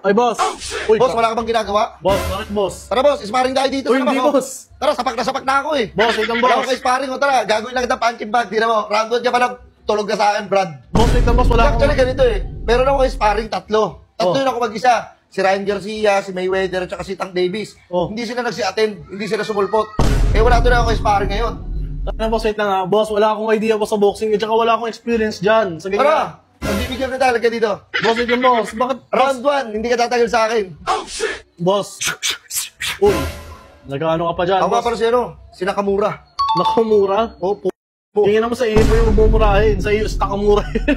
Ay, boss. Uy, boss, wala ka bang ginagawa? Boss, bakit boss? Tara, boss, sparring tayo dito. Uy, hindi, boss. Tara, sapak na ako eh. Boss, wait lang, Wala boss. ako kay sparring, o tara, gagawin lang kita punching bag. Di na mo, round 1 ka pa lang, tulog ka sa akin, Brad. Boss, wait lang, boss. Wala akong... Actually, ganito eh. Meron ako kay sparring, tatlo. Tatlo Oh. yun ako mag-isa. Si Ryan Garcia, si Mayweather, at si Tank Davis. Oh. Hindi sila nagsi-attend, hindi sila sumulpot. Eh, wala doon ako kay sparring ngayon. Ano, boss, wait lang ha. Boss, wala akong idea boss sa boxing at saka wala akong experience dyan. Sa ganyan. Tara, magbibigyan kita, lagyan dito. Boss, wait lang, boss. Bakit? Round 1, hindi ka tatagal sa akin. Boss. Uy. Nag-ano ka pa dyan, Ako nga boss? pala si ano, si Nakamura. Nakamura? Oh, Tingin naman sa iyo yung bumurahin. Sa iyo, sa Takamura yun.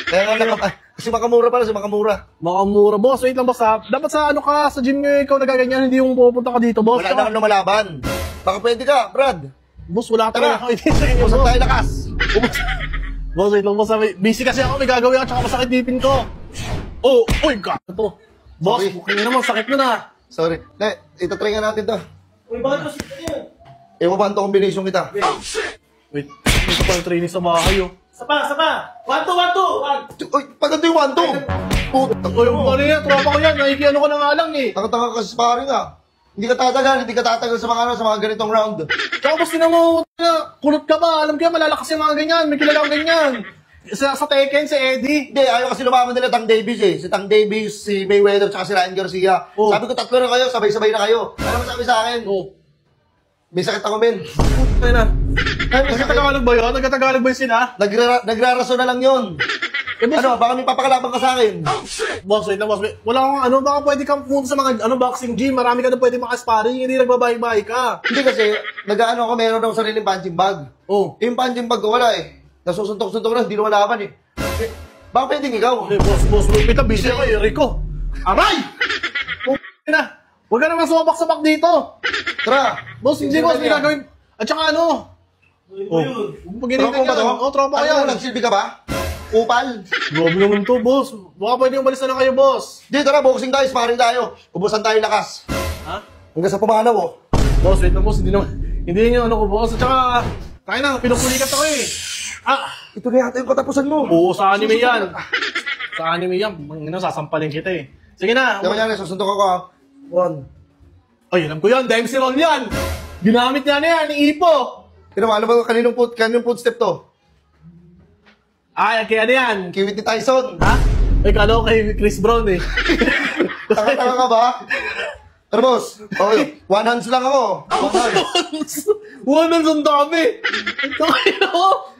Kaya nga, si Makamura pala, si Makamura. Makamura. Boss, wait lang, boss ha. Dapat sa ano ka, sa gym nyo ikaw nagaganyan, hindi yung pupunta ka dito, boss. Wala naman lumalaban. Baka pwede ka, Brad. Boss, wala Tara, talaga ako idea sa inyo, usap boss. tayo lakas. Boss, wait lang, boss. Busy kasi ako, may gagawin ako, tsaka masakit dipin ko. Oh, uy, ito. Boss, Sorry. mukhang naman, sakit na na. Sorry. Itatry nga natin to. Uy, bakit kasi yan? Ewan ba ito combination kita? Wait, ito pa yung training sa bahay, oh. Sapa! 1, 2, 1, 2! Uy, paganda yung 1-2. Putang Uy, ano yan? Tropa ko yan. Nakikiano ko na nga lang, eh. Tanga-tanga ka sa sparring ah. Hindi ka tatagal sa mga ganitong round. Tsaka boss, tinan mo, kulot ka ba? Alam ko yan, malalakas yung mga ganyan. May kilala akong ganyan. Sa Tekken, si Eddie. Hindi, ayaw kasi lumaban nila Tank Davis eh. Si Tank Davis, si Mayweather, tsaka si Ryan Garcia. Oh. Sabi ko, tatlo na kayo, sabay-sabay na kayo. Ano mo sabi sa akin? Oh. May sakit ako, men. Ay na. Ay, may sakit. Nagkatagalog ba yun? Nagkatagalog ba yun sila? Nagrarason na lang yun. Eh, boss, Ano, baka may papakalaban ka sa akin. boss, wait lang, boss. Wala akong ano, baka pwede kang pumunta sa mga boxing gym. Marami ka na pwede makasparring. Hindi nagbabahay-bahay ka. Hindi kasi, nag-ano ako, meron akong sariling punching bag. Oh. Yung punching bag ko, wala eh. Nasusuntok-suntok na, hindi na malaban eh. Baka pwedeng ikaw. Okay, boss, wait lang, busy ako eh, Rico. Aray! Na. Huwag ka naman sumabak-sabak dito. Tara. Boss, hindi boss, may gagawin. At saka ano? Oh. Pag Tropa mo ba to? Oh, tropa ko Ano, yan. nagsilbi ka ba? Upal. Grabe naman to, boss. Baka pwede umalis na lang kayo, boss. Di, tara, boxing tayo, sparring tayo. Ubusan tayo lakas. Ha? Hanggang sa pumanaw, oh. Boss, wait lang, boss. Hindi yung ano ko, boss. At saka, tayo na, pinupulikat ako eh. Ah! Ito na yata yung katapusan mo. Oo, sa anime yan. Sa anime yan. Sasampalin kita eh. Sige na. Diyan yan, susuntok ako, ha. 1. Ay, alam ko yan. Dempsey roll yan. Ginamit niya na yan, ni Ipo. Pero ano ba, kaninong footstep to? Ay, kaya ano yan? Kiwit ni Tyson. Ha? Ay, kala ko kay Chris Brown eh. Tanga-tanga ka ba? Tara, boss. Okay, 1 hands lang ako. 1 hands. One ang dami.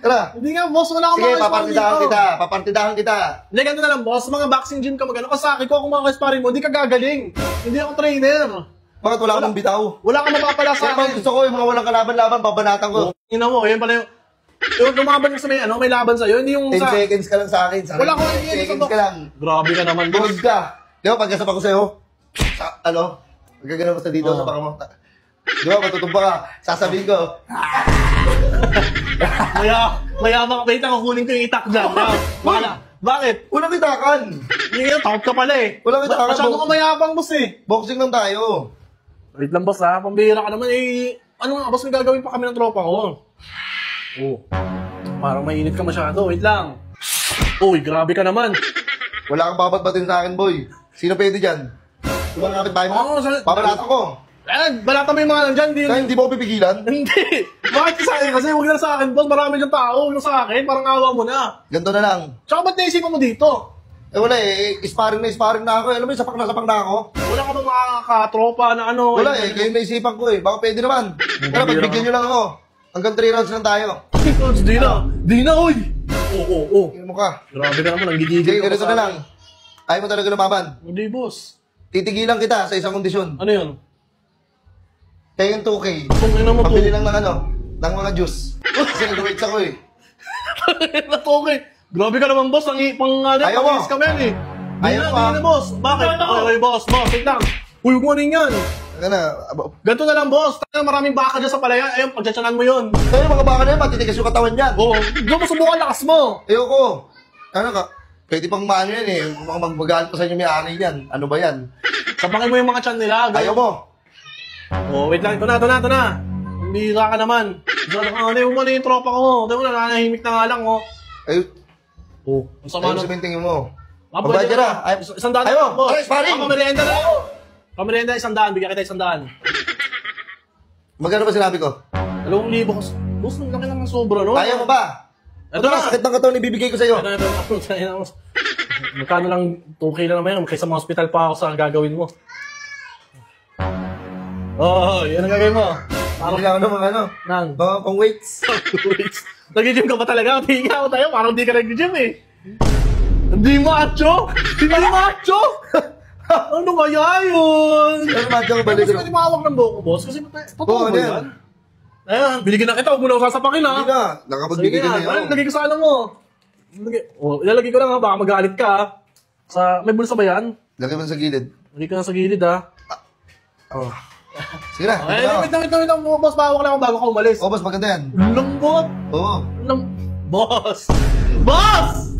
Tara. Hindi nga, boss. Wala akong Sige, mga sparring papartidahan kita. Hindi, ganito na lang, boss. Mga boxing gym ka magano. Kasi sa akin ko, kung mga sparring mo, hindi ka gagaling. Hindi ako trainer. Bakit wala ka ng bitaw? Wala ka mapapala Kaya sa pag akin. gusto ko yung mga walang kalaban-laban, babanatan ko. Ina mo, yan pala yung lumaban ka sa may laban sa'yo, hindi yung 10 sa... seconds ka lang sa akin. Wala akong idea 10 sa seconds box. ka lang. Grabe ka naman, boss. Tulog ka. Di ba, pagkasap ako sa'yo, magagano basta dito sa baka mo. Di ba, matutumba ka. Sasabihin ko, Mayabang ka, wait lang, kukunin ko yung itak dyan. Wala. Bakit? walang kitakan. Hindi nga, takot ka pala eh. Walang kitakan. Masyado ka mayabang, boss eh. Boxing lang tayo. Wait lang, boss ha. Pambihira ka naman eh. Ano nga, boss, may gagawin pa kami ng tropa ko. Oh. Parang mainit ka masyado. Wait lang. Uy, grabe ka naman. Wala kang babat-batin sa akin, boy. Sino pwede dyan? Ibang kapit bahay mo? Oo, Babalatan ko. Balata mo yung mga nandyan. Kaya hindi mo ako pipigilan? Hindi. Bakit sa akin? Kasi huwag na sa akin, boss. Marami dyan tao. Huwag na sa akin. Parang awa mo na. Ganto na lang. Tsaka ba't naisipan mo dito? Eh wala eh, sparring na ako. Alam mo, sapak na ako. Wala ka bang mga katropa na ano? Wala eh, kayo naisipan ko eh. Baka pwede naman. Tara, pagbigyan nyo lang ako. Hanggang 3 rounds lang tayo. Di na. Di na, uy. Oo. Tingnan mo ka. Grabe ka naman. Ang Sige, gigigil ka ganito sa na lang. Ayaw mo talaga lumaban. Hindi, boss. Titigilan kita sa isang kondisyon. Ano yun? Kaya yung 2K. Kung ina mo po. Pabili lang ng mga juice. Kasi nag-weights ako eh. Okay. Grabe ka naman, boss. Ayaw mo. Pang-is kami yan eh. Ayaw mo, Di na, boss. Bakit? Okay, boss. Wait lang. Uy, kung ano yan? Ano na? Ganito na lang, boss. Tayo, maraming baka dyan sa palayan. Ayun, pagtsatsanan mo yun. Kaya mga baka na yan, matitigas yung katawan dyan. Oo. Diyan mo subukan lakas mo. Ayoko. Ano ka? Pwede pang maano yan eh. Magmagalit pa sa inyo may-ari yan. Ano ba yan? Sapakin mo yung mga chan nila. Ayaw mo. Oh, wait lang. Ito na. Bira ka naman. Ano yung yung tropa ko. Ito mo na, nanahimik na nga lang, oh. Ay, Oh, ang sama ayun na. sabihin tingin mo. Magbayad ka na. Ay, Isang daan ayaw, boss. aray, sparring. Pamerienda na ako. Pamerienda, 100. Bigyan kita 100. magkano ba sinabi ko? 2,000 boss. Boss, ang laki naman sobra, no? Kaya mo ba? Ito na. Sakit ng katawan ibibigay ko sa'yo. Ito. Magkano lang, 2K lang naman yan. Kaysa mga hospital pa ako sa gagawin mo. Yan ang gagawin mo. Parang lang naman ano. Nang. Baka pang weights. Nag-gym ka ba talaga? Tingin ako tayo, parang hindi ka nag-gym eh. Hindi macho? Hindi macho? Ano kaya yun? Ano ba dyan balik Kasi ko? pwede mawak ng buhok ko, boss. Kasi totoo Oo, ba ano yan? Ayan, binigyan na kita. Huwag mo na ako sasapakin ha. Hindi na. Nakapagbigay ka na yun. Lagay ko sa ano mo. Ilalagay ko lang ha. Baka magalit ka ha. May bulsa ba yan? Lagay mo sa gilid. Lagay ka na sa gilid ha. Oh. Sige na. Ay, wait lang. Boss, bawak lang ako bago ka umalis. Oh, boss, maganda yan. Lambot. Oo. Boss! Boss!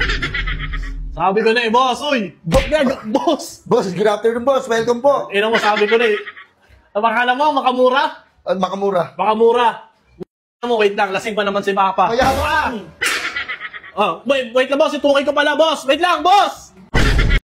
Sabi ko na eh, boss. Uy! Boss! Boss, good afternoon, boss. Welcome po. Ina mo, sabi ko na eh. Ang akala mo, makamura? Makamura. Makamura. Mo, wait lang. Lasing pa naman si Papa. Kaya mo lang. Wait lang, boss. Itukay ko pala, boss. Wait lang, boss!